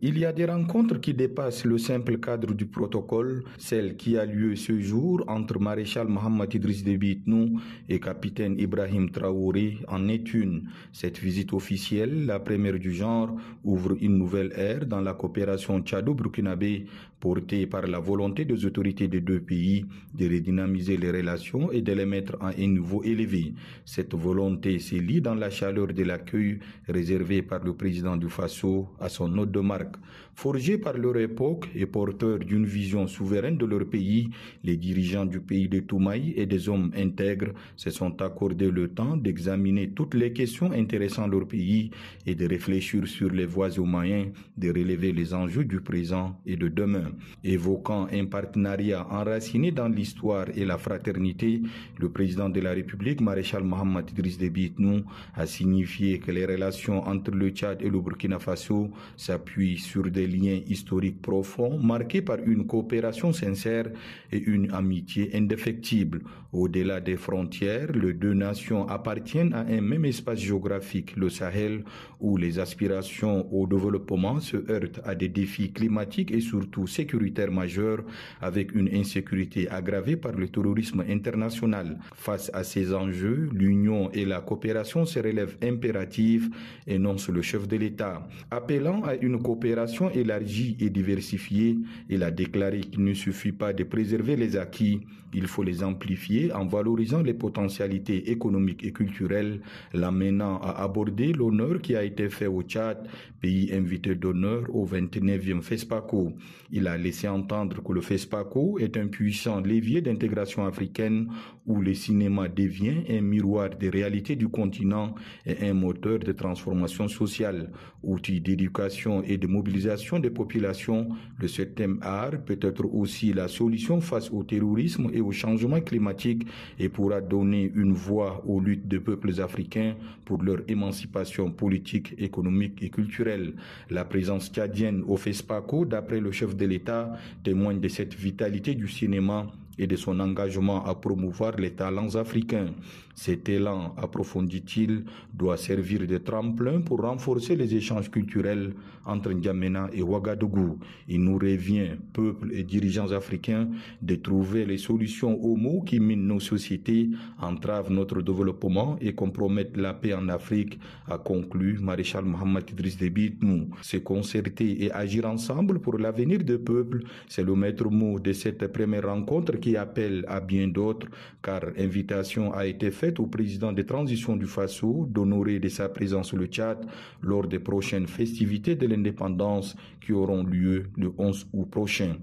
Il y a des rencontres qui dépassent le simple cadre du protocole. Celle qui a lieu ce jour entre maréchal Mohamed Idriss Déby Itnou et capitaine Ibrahim Traoré en est une. Cette visite officielle, la première du genre, ouvre une nouvelle ère dans la coopération tchado-burkinabé portée par la volonté des autorités des deux pays de redynamiser les relations et de les mettre à un niveau élevé. Cette volonté se lie dans la chaleur de l'accueil réservé par le président du Faso à son hôte de marque. Forgés par leur époque et porteurs d'une vision souveraine de leur pays, les dirigeants du pays de Toumaï et des hommes intègres se sont accordés le temps d'examiner toutes les questions intéressant leur pays et de réfléchir sur les voies et moyens de relever les enjeux du présent et de demain. Évoquant un partenariat enraciné dans l'histoire et la fraternité, le président de la République, maréchal Mohamed Idriss Déby Itnou, a signifié que les relations entre le Tchad et le Burkina Faso s'appuient sur des liens historiques profonds marqués par une coopération sincère et une amitié indéfectible. Au-delà des frontières, les deux nations appartiennent à un même espace géographique, le Sahel, où les aspirations au développement se heurtent à des défis climatiques et surtout sécuritaires majeurs, avec une insécurité aggravée par le terrorisme international. Face à ces enjeux, l'union et la coopération se relèvent impératives, énonce le chef de l'État. Appelant à une coopération élargie et diversifiée, il a déclaré qu'il ne suffit pas de préserver les acquis, il faut les amplifier en valorisant les potentialités économiques et culturelles, l'amenant à aborder l'honneur qui a été fait au Tchad, pays invité d'honneur au 29e FESPACO. Il a laissé entendre que le FESPACO est un puissant levier d'intégration africaine où le cinéma devient un miroir des réalités du continent et un moteur de transformation sociale. Outil d'éducation et de mobilisation des populations, le 7e art peut être aussi la solution face au terrorisme et au changement climatique et pourra donner une voix aux luttes des peuples africains pour leur émancipation politique, économique et culturelle. La présence tchadienne au FESPACO, d'après le chef de l'État, témoigne de cette vitalité du cinéma et de son engagement à promouvoir les talents africains. Cet élan, approfondit-il, doit servir de tremplin pour renforcer les échanges culturels entre N'Djamena et Ouagadougou. Il nous revient, peuples et dirigeants africains, de trouver les solutions aux maux qui minent nos sociétés, entravent notre développement et compromettent la paix en Afrique, a conclu maréchal Mohamed Idriss Déby Itnou. Se concerter et agir ensemble pour l'avenir des peuples, c'est le maître mot de cette première rencontre qui appelle à bien d'autres, car invitation a été faite au président de transition du Faso d'honorer de sa présence le Tchad lors des prochaines festivités de l'indépendance qui auront lieu le 11 août prochain.